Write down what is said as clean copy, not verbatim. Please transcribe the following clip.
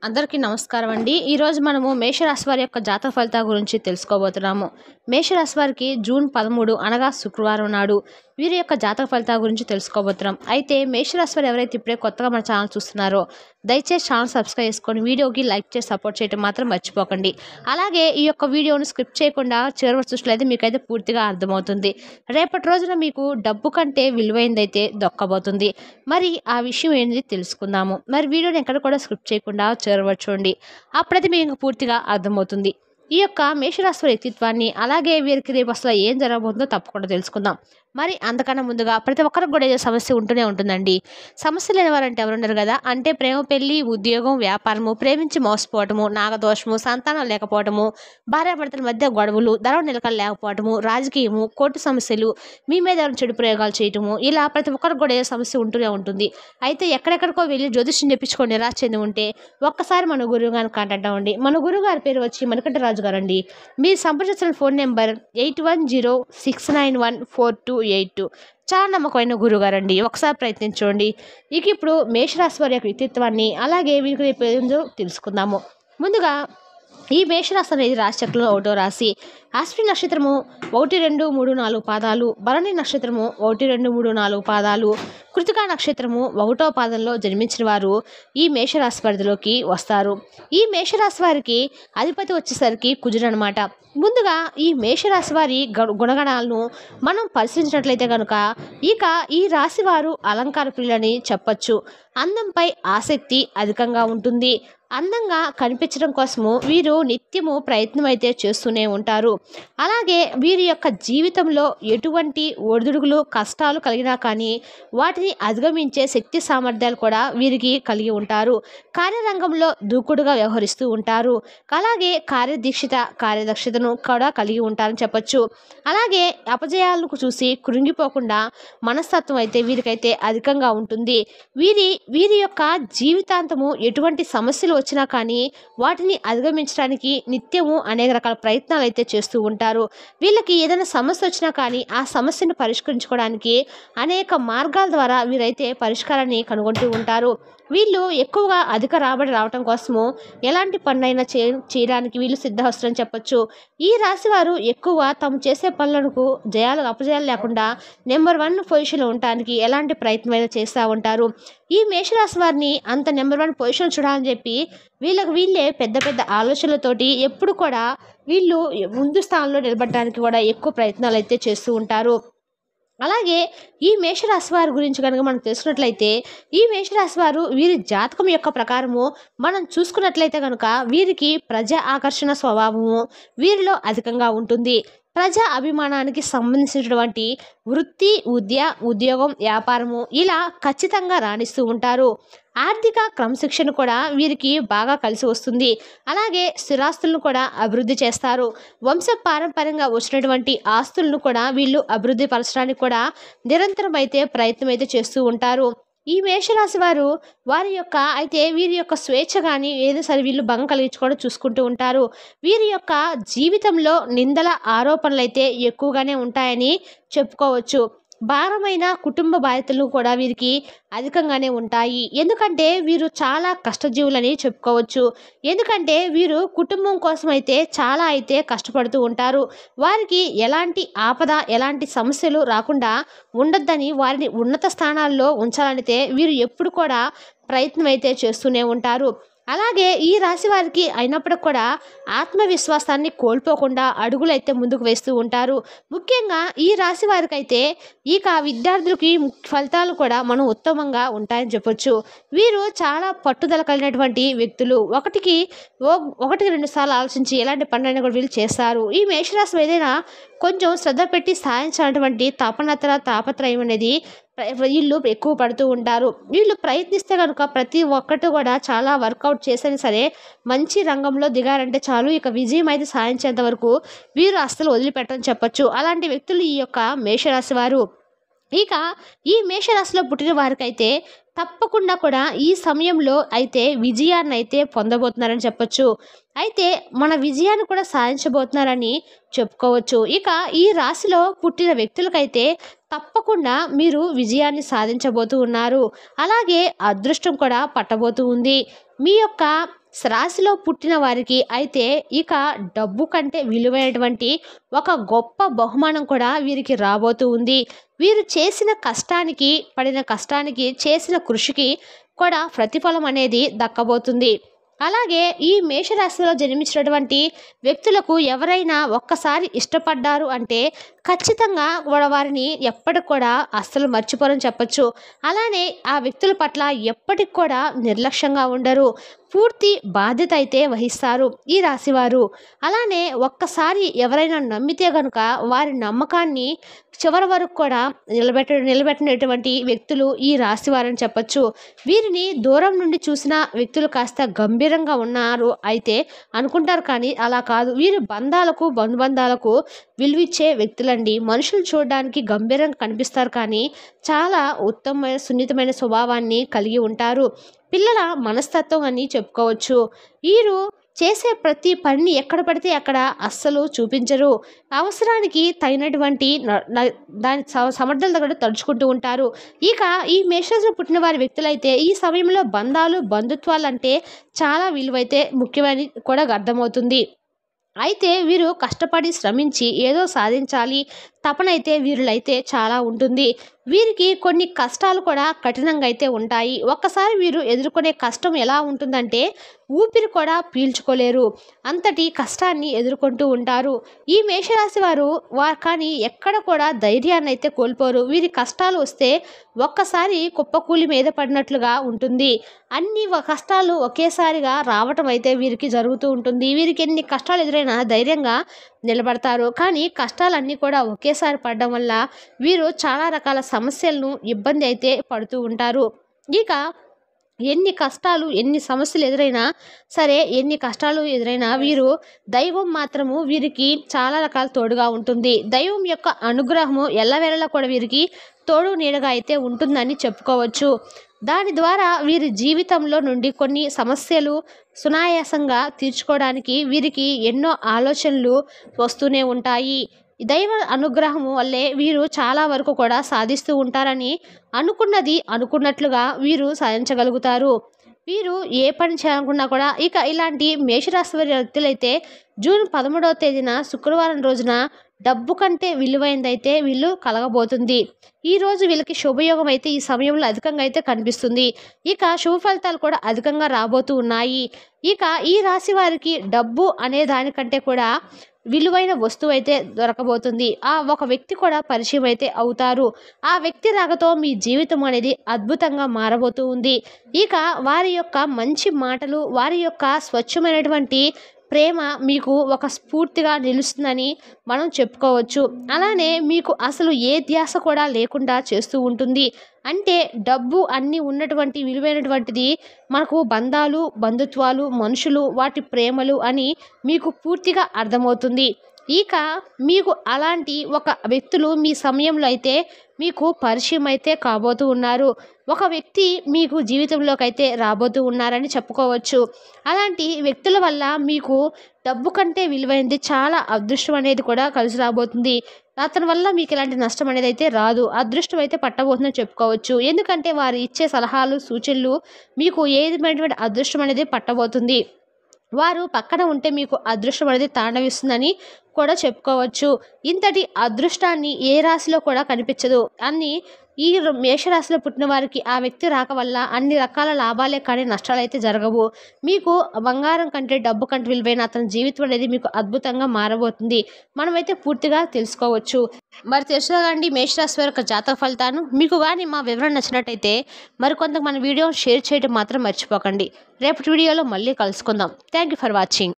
అందరికీ నమస్కారం అండి. ఈరోజు మనము మేషరాశి వారి యొక్క జాతక ఫలితాల గురించి తెలుసుకోబోతున్నాము. మేషరాశి వారికి జూన్ 13 అనగా శుక్రవారం నాడు వీరి యొక్క జాతక ఫలితాల గురించి తెలుసుకోబోతున్నాం. అయితే మేషరాశి వారు ఎవరైతే ఇప్పుడే కొత్తగా మన ఛానల్ చూస్తున్నారో దయచేసి ఛానల్ సబ్స్క్రైబ్ చేసుకొని వీడియోకి లైక్ చేసి సపోర్ట్ చేయడం మాత్రం మర్చిపోకండి. అలాగే ఈ యొక్క వీడియోను స్కిప్ చేయకుండా చివరి వరకు చూసినట్లయితే మీకైతే పూర్తిగా అర్థమవుతుంది. రేపటి రోజున మీకు డబ్బు కంటే విలువైందైతే దొక్కబోతుంది. మరి ఆ విషయం ఏంటి తెలుసుకుందాము. మరి వీడియోని ఎక్కడ కూడా స్కిప్ చేయకుండా చూడండి. అప్పుడైతే మీకు పూర్తిగా అర్థమవుతుంది. ఈ యొక్క మేషరాశి వారి వ్యక్తిత్వాన్ని అలాగే వీరికి రేపు అసలు ఏం జరగబోతుందో తప్పకుండా తెలుసుకుందాం. మరి అంతకన్నా ముందుగా ప్రతి ఒక్కరికి కూడా ఏదో సమస్య ఉంటూనే ఉంటుందండి. సమస్య లేని వారంటే ఎవరున్నారు కదా, అంటే ప్రేమ, పెళ్లి, ఉద్యోగం, వ్యాపారము, ప్రేమించి మోసపోవటము, నాగదోషము, సంతానం లేకపోవటము, భార్యాభర్తల మధ్య గొడవలు, ధనం నిలకడ లేకపోవటము, రాజకీయము, కోర్టు సమస్యలు, మీ మీద ఎవరైనా చెడు ప్రయోగాలు చేయటము, ఇలా ప్రతి ఒక్కరికి కూడా ఏదో సమస్య ఉంటూనే ఉంటుంది. అయితే ఎక్కడెక్కడికో వెళ్ళి జ్యోతిష్యం చెప్పించుకొని నిరాశ చెంది ఉంటే ఒక్కసారి మన గురువు గారిని కాంటాక్ట్ అవ్వండి. మన గురువు గారి పేరు వచ్చి మణికంఠరాజు గారు అండి. మీరు సంప్రదించిన ఫోన్ నెంబర్ 8106914282. చాలా నమ్మకమైన గురువుగారు అండి. ఒకసారి ప్రయత్నించండి. ఇప్పుడు మేషరాశి వారి యొక్క వ్యక్తిత్వాన్ని అలాగే వీరికి రేపు ఏందో తెలుసుకుందాము. ముందుగా ఈ మేషరాశి అనేది రాశిచక్రంలో 1వ రాశి. అశ్విని నక్షత్రము 1, 2, 3, 4 పాదాలు, భరణి నక్షత్రము 1, 2, 3, 4 పాదాలు, కృతికా నక్షత్రము 1వ పాదంలో జన్మించిన వారు ఈ మేషరాశి పరిధిలోకి వస్తారు. ఈ మేషరాశి వారికి అధిపతి వచ్చేసరికి కుజుడు అనమాట. ముందుగా ఈ మేషరాశి వారి గుణగణాలను మనం పరిశీలించినట్లయితే కనుక ఈ రాశి వారు అలంకార ప్రియులని చెప్పచ్చు. అందంపై ఆసక్తి అధికంగా ఉంటుంది. అందంగా కనిపించడం కోసము వీరు నిత్యము ప్రయత్నం అయితే చేస్తూనే ఉంటారు. అలాగే వీరి యొక్క జీవితంలో ఎటువంటి ఒడిదుడుకులు కష్టాలు కలిగినా కానీ వాటిని అధిగమించే శక్తి సామర్థ్యాలు కూడా వీరికి కలిగి ఉంటారు. కార్యరంగంలో దూకుడుగా వ్యవహరిస్తూ ఉంటారు. అలాగే కార్యదక్షతను కూడా కలిగి ఉంటారని చెప్పచ్చు. అలాగే అపజయాలను చూసి కృంగిపోకుండా మనస్తత్వం అయితే వీరికైతే అధికంగా ఉంటుంది. వీరి యొక్క జీవితాంతము ఎటువంటి సమస్యలు వచ్చినా కానీ వాటిని అధిగమించడానికి నిత్యము అనేక రకాల ప్రయత్నాలు అయితే చేస్తూ ఉంటారు. వీళ్ళకి ఏదైనా సమస్య వచ్చినా కానీ ఆ సమస్యను పరిష్కరించుకోవడానికి అనేక మార్గాల ద్వారా వీరైతే పరిష్కారాన్ని కనుగొంటూ ఉంటారు. వీళ్ళు ఎక్కువగా అధిక రాబడి రావటం కోసము ఎలాంటి పనులైనా చేయడానికి వీళ్ళు సిద్ధహస్తులని చెప్పచ్చు. ఈ రాశి వారు ఎక్కువ తాము చేసే పనులకు అపజయాలు లేకుండా నెంబర్ 1 పొజిషన్లో ఉండటానికి ఎలాంటి ప్రయత్నమైనా చేస్తూ ఉంటారు. ఈ మేషరాశి వారిని అంత నెంబర్ 1 పొజిషన్ చూడాలని చెప్పి వీళ్ళే పెద్ద పెద్ద ఆలోచనలతోటి ఎప్పుడు కూడా వీళ్ళు ముందు స్థానంలో నిలబడడానికి కూడా ఎక్కువ ప్రయత్నాలు అయితే చేస్తూ ఉంటారు. అలాగే ఈ మేషరాశి వారి గురించి కనుక మనం తెలుసుకున్నట్లయితే ఈ మేషరాశి వారు వీరి జాతకం యొక్క ప్రకారము మనం చూసుకున్నట్లయితే కనుక వీరికి ప్రజా ఆకర్షణ స్వభావము వీరిలో అధికంగా ఉంటుంది. ప్రజా అభిమానానికి సంబంధించినటువంటి వృత్తి, ఉద్యోగం, వ్యాపారము ఇలా ఖచ్చితంగా రాణిస్తూ ఉంటారు. ఆర్థిక క్రమశిక్షణ కూడా వీరికి బాగా కలిసి వస్తుంది. అలాగే స్థిరాస్తులను కూడా అభివృద్ధి చేస్తారు. పారంపర్యంగా వచ్చినటువంటి ఆస్తులను కూడా వీళ్ళు అభివృద్ధి పరచడానికి కూడా నిరంతరం అయితే ప్రయత్నం అయితే చేస్తూ ఉంటారు. ఈ మేషరాశి వారు వీరి యొక్క స్వేచ్ఛ కానీ ఏదో సరే వీళ్ళు భంగం కలిగించుకోవడం చూసుకుంటూ ఉంటారు. వీరి యొక్క జీవితంలో నిందల ఆరోపణలు అయితే ఎక్కువగానే ఉంటాయని చెప్పుకోవచ్చు. భారమైన కుటుంబ బాధ్యతలు కూడా వీరికి అధికంగానే ఉంటాయి. ఎందుకంటే వీరు చాలా కష్టజీవులని చెప్పుకోవచ్చు. ఎందుకంటే వీరు కుటుంబం కోసం అయితే చాలా అయితే కష్టపడుతూ ఉంటారు. వారికి ఎలాంటి ఆపద ఎలాంటి సమస్యలు రాకుండా ఉండొద్దని వారిని ఉన్నత స్థానాల్లో ఉంచాలనితే వీరు ఎప్పుడు కూడా ప్రయత్నం అయితే చేస్తూనే ఉంటారు. అలాగే ఈ రాశి వారికి అయినప్పటికి కూడా ఆత్మవిశ్వాసాన్ని కోల్పోకుండా అడుగులైతే ముందుకు వేస్తూ ఉంటారు. ముఖ్యంగా ఈ రాశి వారికి అయితే విద్యార్థులకి ఫలితాలు కూడా మనం ఉత్తమంగా ఉంటాయని చెప్పొచ్చు. వీరు చాలా పట్టుదల కలిగినటువంటి వ్యక్తులు. ఒకటికి 2 సార్లు ఆలోచించి ఎలాంటి పనులైనా కూడా వీళ్ళు చేస్తారు. ఈ మేషరాశి ఏదైనా కొంచెం శ్రద్ధ పెట్టి సాధించినటువంటి తాపత్రయం అనేది వీళ్ళు ఎక్కువ పడుతూ ఉంటారు. వీళ్ళు ప్రయత్నిస్తే కనుక ప్రతి ఒక్కటి కూడా చాలా వర్కౌట్ చేసినా సరే మంచి రంగంలో దిగారంటే చాలు విజయం అయితే సాధించేంత వరకు వీరు అస్సలు వదిలిపెట్టని చెప్పచ్చు. అలాంటి వ్యక్తులు ఈ యొక్క మేషరాశి వారు. ఈ మేషరాశిలో పుట్టిన వారికైతే తప్పకుండా కూడా ఈ సమయంలో అయితే విజయాన్ని అయితే పొందబోతున్నారని చెప్పొచ్చు. అయితే మన విజయాన్ని కూడా సాధించబోతున్నారని చెప్పుకోవచ్చు. ఈ రాశిలో పుట్టిన వ్యక్తులకైతే తప్పకుండా మీరు విజయాన్ని సాధించబోతూ ఉన్నారు. అలాగే అదృష్టం కూడా పట్టబోతూ ఉంది. మీ యొక్క రాశిలో పుట్టిన వారికి అయితే ఇక డబ్బు కంటే విలువైనటువంటి ఒక గొప్ప బహుమానం కూడా వీరికి రాబోతూ ఉంది. వీరు చేసిన కష్టానికి, పడిన కష్టానికి, చేసిన కృషికి కూడా ప్రతిఫలం అనేది దక్కబోతుంది. అలాగే ఈ మేషరాశిలో జన్మించినటువంటి వ్యక్తులకు ఎవరైనా ఒక్కసారి ఇష్టపడ్డారు అంటే ఖచ్చితంగా కూడా వారిని ఎప్పటికి కూడా అస్సలు మర్చిపోరని చెప్పొచ్చు. అలానే ఆ వ్యక్తుల పట్ల ఎప్పటికి కూడా నిర్లక్ష్యంగా ఉండరు. పూర్తి బాధ్యత అయితే వహిస్తారు ఈ రాశివారు. అలానే ఒక్కసారి ఎవరైనా నమ్మితే గనుక వారి నమ్మకాన్ని చివరి వరకు కూడా నిలబెట్టినటువంటి వ్యక్తులు ఈ రాశివారని చెప్పొచ్చు. వీరిని దూరం నుండి చూసిన వ్యక్తులు కాస్త గంభీరంగా ఉన్నారు అయితే అనుకుంటారు, కానీ అలా కాదు. వీరు బంధాలకు, బంధుబంధాలకు విలువిచ్చే వ్యక్తులండి. మనుషులు చూడడానికి గంభీరంగా కనిపిస్తారు, కానీ చాలా ఉత్తమమైన, సున్నితమైన స్వభావాన్ని కలిగి ఉంటారు. పిల్లల మనస్తత్వం అని చెప్పుకోవచ్చు. వీరు చేసే ప్రతి పనిని ఎక్కడ పడితే అక్కడ అస్సలు చూపించరు. అవసరానికి తగినటువంటి దాని సమర్థల దగ్గర తడుచుకుంటూ ఉంటారు. ఇక ఈ మేషరాశిలో పుట్టిన వారి వ్యక్తులైతే ఈ సమయంలో బంధాలు, బంధుత్వాలు అంటే చాలా విలువైతే ముఖ్యమని కూడా అర్థమవుతుంది. అయితే వీరు కష్టపడి శ్రమించి ఏదో సాధించాలి తపన అయితే వీరులైతే చాలా ఉంటుంది. వీరికి కొన్ని కష్టాలు కూడా కఠినంగా అయితే ఉంటాయి. ఒక్కసారి వీరు ఎదుర్కొనే కష్టం ఎలా ఉంటుందంటే ఊపిరి కూడా పీల్చుకోలేరు, అంతటి కష్టాన్ని ఎదుర్కొంటూ ఉంటారు ఈ మేషరాశి వారు. కానీ ఎక్కడ కూడా ధైర్యాన్ని అయితే కోల్పోరు. వీరి కష్టాలు వస్తే ఒక్కసారి కుప్పకూలి మీద పడినట్లుగా ఉంటుంది. అన్ని కష్టాలు ఒకేసారిగా రావటం అయితే వీరికి జరుగుతూ ఉంటుంది. వీరికి ఎన్ని కష్టాలు ఎదురైనా ధైర్యంగా నిలబడతారు. కానీ కష్టాలన్నీ కూడా ఒకేసారి పడడం వల్ల వీరు చాలా రకాల సమస్యలను, ఇబ్బంది అయితే పడుతూ ఉంటారు. ఇక ఎన్ని కష్టాలు, ఎన్ని సమస్యలు ఎదురైనా సరే, ఎన్ని కష్టాలు ఎదురైనా వీరు దైవం మాత్రము వీరికి చాలా రకాల తోడుగా ఉంటుంది. దైవం యొక్క అనుగ్రహము ఎల్లవేళలా కూడా వీరికి తోడు నీడగా అయితే ఉంటుందని చెప్పుకోవచ్చు. దాని ద్వారా వీరి జీవితంలో నుండి కొన్ని సమస్యలు సునాయాసంగా తీర్చుకోవడానికి వీరికి ఎన్నో ఆలోచనలు వస్తూనే ఉంటాయి. దైవ అనుగ్రహము వల్లే వీరు చాలా వరకు కూడా సాధిస్తూ ఉంటారని, అనుకున్నది అనుకున్నట్లుగా వీరు సాధించగలుగుతారు. వీరు ఏ పని చేయాలనుకున్నా కూడా ఇక ఇలాంటి మేషరాశి వారి వ్యక్తులైతే జూన్ 13వ తేదీన శుక్రవారం రోజున డబ్బు కంటే విలువైనదైతే వీళ్ళు కలగబోతుంది. ఈ రోజు వీళ్ళకి శుభయోగం అయితే ఈ సమయంలో అధికంగా అయితే కనిపిస్తుంది. ఇక శుభ ఫలితాలు కూడా అధికంగా రాబోతూ ఉన్నాయి. ఇక ఈ రాశి వారికి డబ్బు అనే దానికంటే కూడా విలువైన వస్తువు అయితే దొరకబోతుంది. ఒక వ్యక్తి కూడా పరిచయం అయితే అవుతారు. ఆ వ్యక్తి రాకతో మీ జీవితం అనేది అద్భుతంగా మారబోతూ ఉంది. ఇక వారి యొక్క మంచి మాటలు, వారి యొక్క స్వచ్ఛమైనటువంటి ప్రేమ మీకు ఒక స్ఫూర్తిగా నిలుస్తుందని మనం చెప్పుకోవచ్చు. అలానే మీకు అసలు ఏ ధ్యాస కూడా లేకుండా చేస్తూ ఉంటుంది. అంటే డబ్బు అన్నీ ఉన్నటువంటి విలువైనటువంటిది మనకు బంధాలు, బంధుత్వాలు, మనుషులు, వాటి ప్రేమలు అని మీకు పూర్తిగా అర్థమవుతుంది. ఇక మీకు అలాంటి ఒక వ్యక్తులు మీ సమయంలో అయితే మీకు పరిచయం అయితే కాబోతూ ఉన్నారు. ఒక వ్యక్తి మీకు జీవితంలోకి అయితే రాబోతూ ఉన్నారని చెప్పుకోవచ్చు. అలాంటి వ్యక్తుల వల్ల మీకు డబ్బు కంటే విలువైనది చాలా అదృష్టం అనేది కూడా కలిసి రాబోతుంది. అతని వల్ల మీకు ఎలాంటి నష్టం అనేది అయితే రాదు. అదృష్టం అయితే పట్టబోతుందని చెప్పుకోవచ్చు. ఎందుకంటే వారు ఇచ్చే సలహాలు, సూచనలు మీకు ఏమైనటువంటి అదృష్టం అనేది పట్టబోతుంది. వారు పక్కన ఉంటే మీకు అదృష్టం అనేది తాండవిస్తుందని కూడా చెప్పుకోవచ్చు. ఇంతటి అదృష్టాన్ని ఏ రాశిలో కూడా కనిపించదు అని ఈ మేషరాశిలో పుట్టిన వారికి ఆ వ్యక్తి రాక వల్ల అన్ని రకాల లాభాలే కానీ నష్టాలు అయితే జరగవు. మీకు బంగారం కంటే, డబ్బు కంటే విలువైన అతని జీవితం అనేది మీకు అద్భుతంగా మారబోతుంది. మనమైతే పూర్తిగా తెలుసుకోవచ్చు. మరి తెలుసుకోండి మేషరాశి వారి యొక్క జాతక ఫలితాలను. మీకు కానీ మా వివరణ నచ్చినట్టయితే మరికొంత మన వీడియో షేర్ చేయడం మాత్రం మర్చిపోకండి. రేపటి వీడియోలో మళ్ళీ కలుసుకుందాం. Thank you for watching.